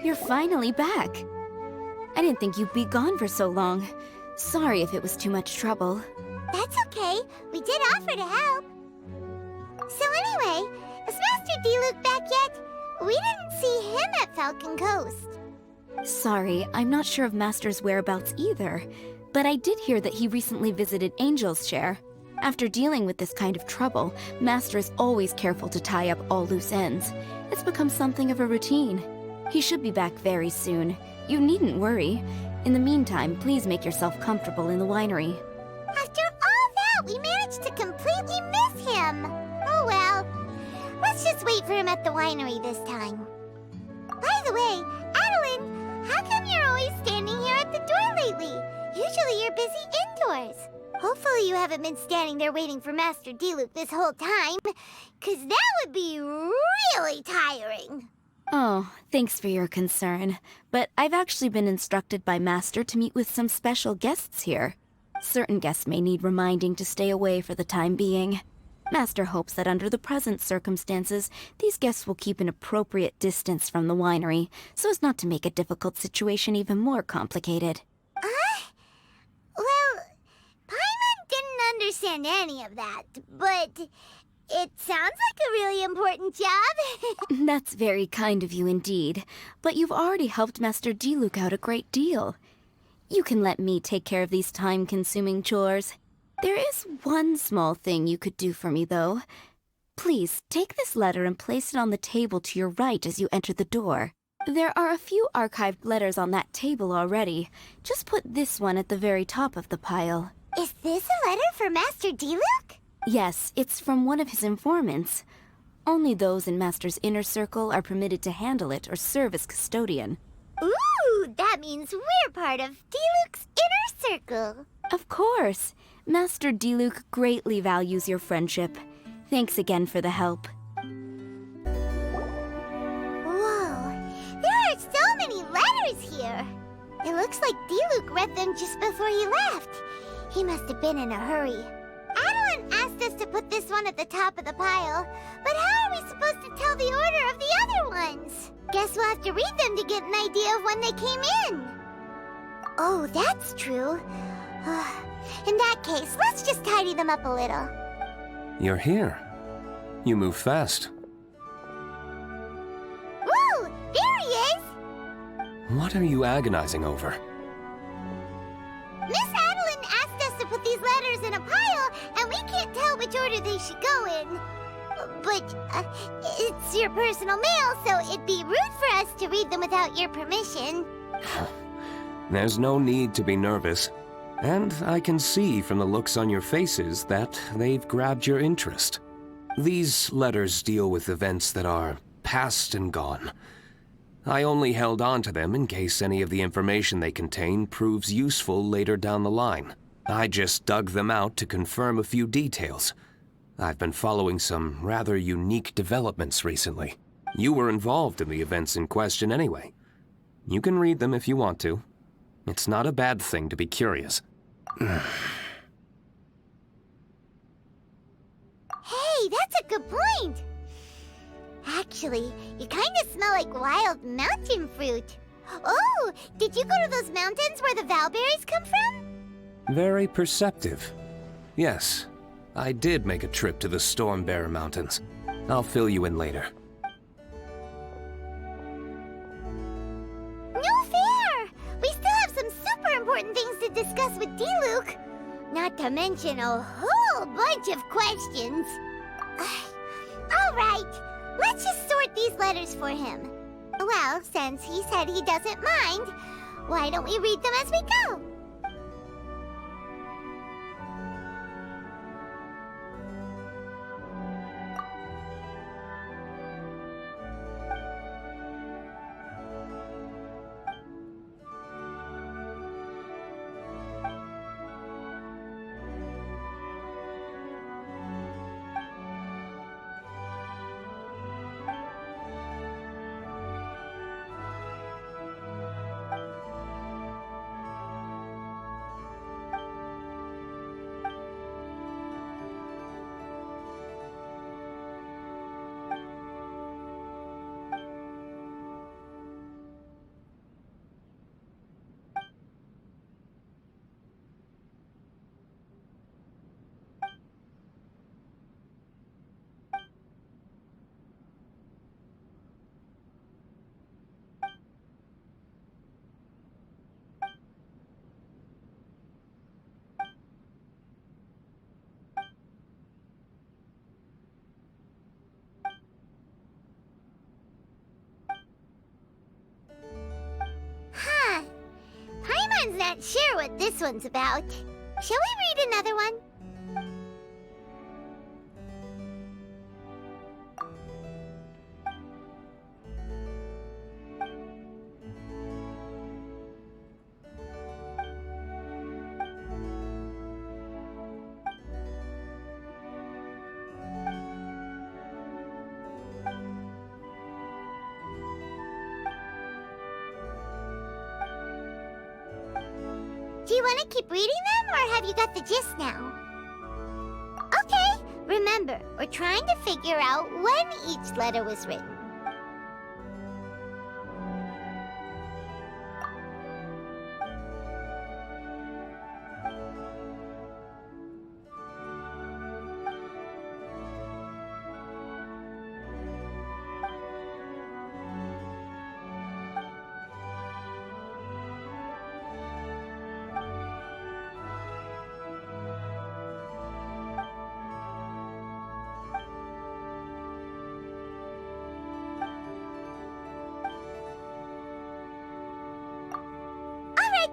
You're finally back. I didn't think you'd be gone for so long. Sorry if it was too much trouble. That's okay. We did offer to help. So anyway, is Master D-Luke back yet? We didn't see him at Falcon Coast. Sorry, I'm not sure of Master's whereabouts either. But I did hear that he recently visited Angel's Share. After dealing with this kind of trouble, Master is always careful to tie up all loose ends. It's become something of a routine. He should be back very soon. You needn't worry. In the meantime, please make yourself comfortable in the winery. After all that, we managed to completely miss him. Oh well. Let's just wait for him at the winery this time. By the way, Adeline, how come you're always standing here at the door lately? Usually you're busy indoors. Hopefully you haven't been standing there waiting for Master D-Luke this whole time, 'cause that would be really tiring. Oh, thanks for your concern. But I've actually been instructed by Master to meet with some special guests here. Certain guests may need reminding to stay away for the time being. Master hopes that under the present circumstances, these guests will keep an appropriate distance from the winery, so as not to make a difficult situation even more complicated. Well, Paimon didn't understand any of that, but it sounds like a really important job. That's very kind of you indeed, but you've already helped Master D-Luke out a great deal. You can let me take care of these time-consuming chores. There is one small thing you could do for me, though. Please, take this letter and place it on the table to your right as you enter the door. There are a few archived letters on that table already. Just put this one at the very top of the pile. Is this a letter for Master D-Luke? Yes, it's from one of his informants. Only those in Master's inner circle are permitted to handle it or serve as custodian. Ooh, that means we're part of D-Luke's inner circle. Of course. Master D-Luke greatly values your friendship. Thanks again for the help. Whoa, there are so many letters here. It looks like D-Luke read them just before he left. He must have been in a hurry. Adeline asked us to put this one at the top of the pile, but how are we supposed to tell the order of the other ones? Guess we'll have to read them to get an idea of when they came in. Oh, that's true. In that case, let's just tidy them up a little. You're here. You move fast. Woo! There he is! What are you agonizing over? Miss Adeline asked us to put these letters in a pile, and we can't tell which order they should go in. But, it's your personal mail, so it'd be rude for us to read them without your permission. There's no need to be nervous. And I can see from the looks on your faces that they've grabbed your interest. These letters deal with events that are past and gone. I only held on to them in case any of the information they contain proves useful later down the line. I just dug them out to confirm a few details. I've been following some rather unique developments recently. You were involved in the events in question anyway. You can read them if you want to. It's not a bad thing to be curious. Hey, that's a good point. Actually, you kind of smell like wild mountain fruit. Oh, did you go to those mountains where the valberries come from? Very perceptive. Yes, I did make a trip to the Stormbearer Mountains. I'll fill you in later. No fair! We still have some super important things to discuss with D-Luke. Not to mention a whole bunch of questions. All right, let's just sort these letters for him. Well, since he said he doesn't mind, why don't we read them as we go? not sure what this one's about. Shall we read another one? Do you want to keep reading them, or have you got the gist now? Okay, remember, we're trying to figure out when each letter was written.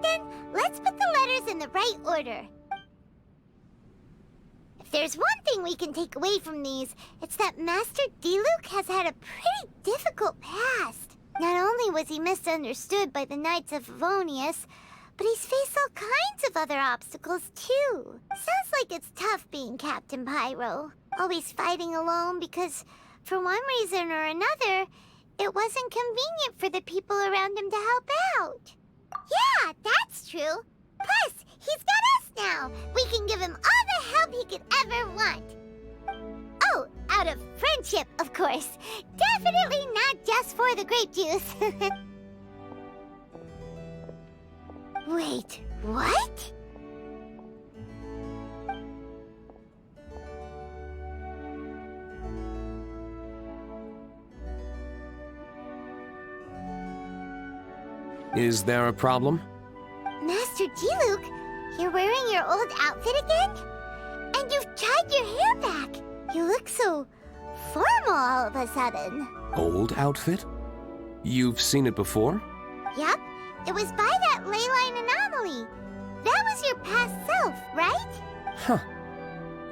Then, let's put the letters in the right order. If there's one thing we can take away from these, it's that Master Diluc has had a pretty difficult past. Not only was he misunderstood by the Knights of Favonius, but he's faced all kinds of other obstacles too. Sounds like it's tough being Captain Pyro, always fighting alone because, for one reason or another, it wasn't convenient for the people around him to help out. Yeah, that's true. Plus, he's got us now. We can give him all the help he could ever want. Oh, out of friendship, of course. Definitely not just for the grape juice. Wait, what? Is there a problem? Master Diluc, you're wearing your old outfit again? And you've tied your hair back. You look so formal all of a sudden. Old outfit? You've seen it before? Yup, it was by that ley line anomaly. That was your past self, right? Huh.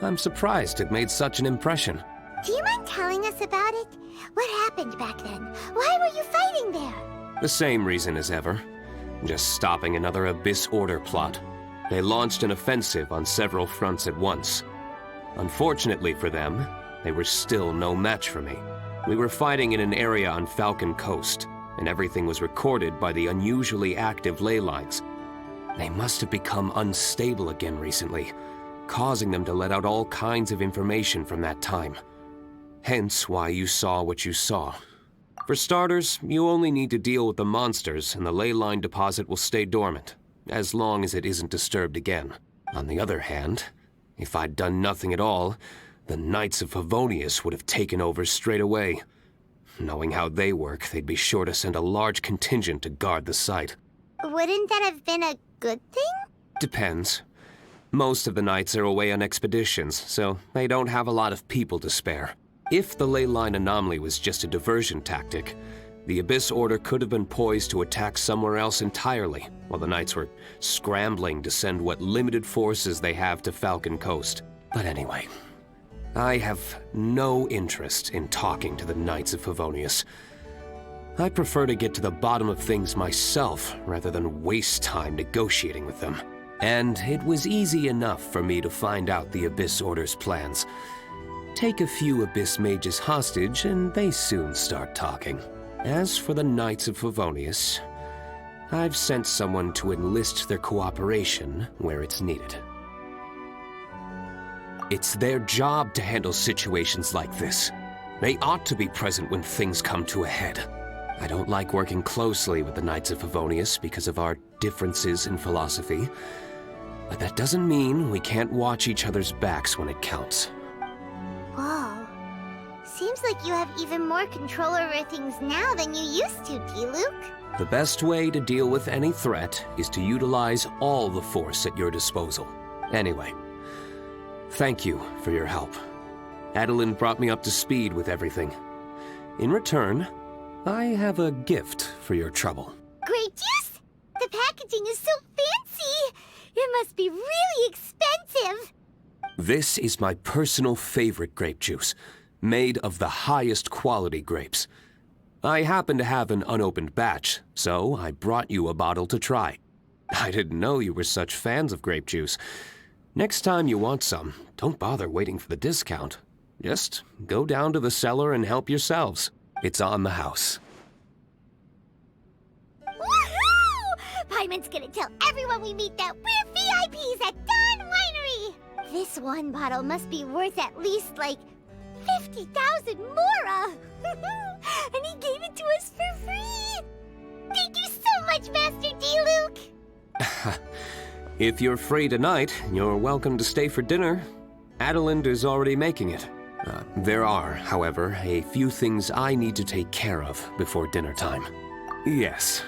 I'm surprised it made such an impression. Do you mind telling us about it? What happened back then? Why were you fighting there? The same reason as ever. Just stopping another Abyss Order plot. They launched an offensive on several fronts at once. Unfortunately for them, they were still no match for me. We were fighting in an area on Falcon Coast, and everything was recorded by the unusually active ley lines. They must have become unstable again recently, causing them to let out all kinds of information from that time. Hence why you saw what you saw. For starters, you only need to deal with the monsters and the ley line deposit will stay dormant, as long as it isn't disturbed again. On the other hand, if I'd done nothing at all, the Knights of Favonius would have taken over straight away. Knowing how they work, they'd be sure to send a large contingent to guard the site. Wouldn't that have been a good thing? Depends. Most of the Knights are away on expeditions, so they don't have a lot of people to spare. If the ley line anomaly was just a diversion tactic, the Abyss Order could have been poised to attack somewhere else entirely, while the Knights were scrambling to send what limited forces they have to Falcon Coast. But anyway, I have no interest in talking to the Knights of Favonius. I prefer to get to the bottom of things myself, rather than waste time negotiating with them. And it was easy enough for me to find out the Abyss Order's plans. Take a few Abyss Mages hostage, and they soon start talking. As for the Knights of Favonius, I've sent someone to enlist their cooperation where it's needed. It's their job to handle situations like this. They ought to be present when things come to a head. I don't like working closely with the Knights of Favonius because of our differences in philosophy, but that doesn't mean we can't watch each other's backs when it counts. Whoa. Seems like you have even more control over things now than you used to, Diluc. The best way to deal with any threat is to utilize all the force at your disposal. Anyway, thank you for your help. Adeline brought me up to speed with everything. In return, I have a gift for your trouble. Grape juice? The packaging is so fancy! fancy! It must be really expensive! This is my personal favorite grape juice, made of the highest quality grapes. I happen to have an unopened batch, so I brought you a bottle to try. I didn't know you were such fans of grape juice. Next time you want some, don't bother waiting for the discount. Just go down to the cellar and help yourselves. It's on the house. Woohoo! Paimon's gonna tell everyone we meet that we're VIPs at Dawn Winery! This one bottle must be worth at least, like, 50,000 MORA! And he gave it to us for free! Thank you so much, Master D-Luke! If you're free tonight, you're welcome to stay for dinner. Adeline is already making it. There are, however, a few things I need to take care of before dinner time. Yes,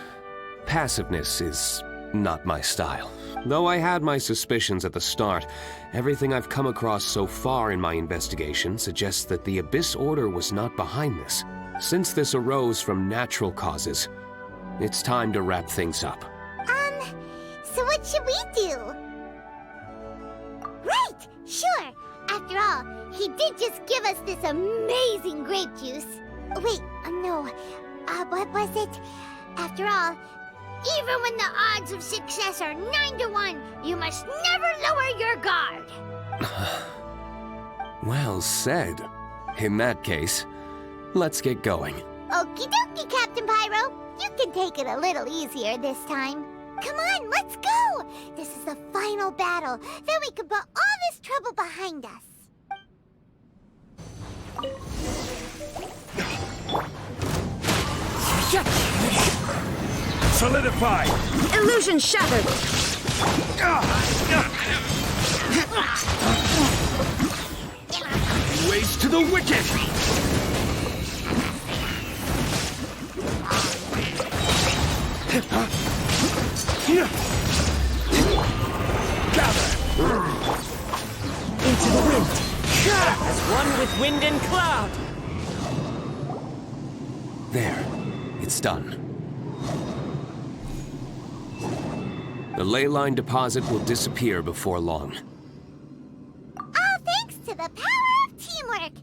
passiveness is not my style. Though I had my suspicions at the start, everything I've come across so far in my investigation suggests that the Abyss Order was not behind this. Since this arose from natural causes, it's time to wrap things up. So what should we do? Right! Sure! After all, he did just give us this amazing grape juice. Wait, no. What was it? After all, even when the odds of success are 9 to 1, you must never lower your guard. Well said. In that case, let's get going. Okie dokie, Captain Pyro. You can take it a little easier this time. Come on, let's go! This is the final battle. Then we can put all this trouble behind us. Solidify! Illusion shattered! Waste to the wicked! Gather! Into the wind! As one with wind and cloud! There, it's done. The ley line deposit will disappear before long. All thanks to the power of teamwork.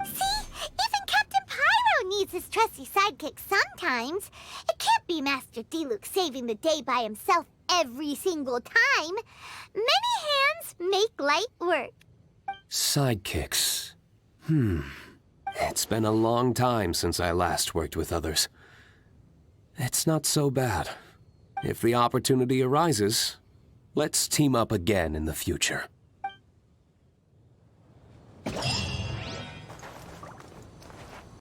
See? Even Captain Pyro needs his trusty sidekick sometimes. It can't be Master D-Luke saving the day by himself every single time. Many hands make light work. Sidekicks. It's been a long time since I last worked with others. It's not so bad. If the opportunity arises, let's team up again in the future.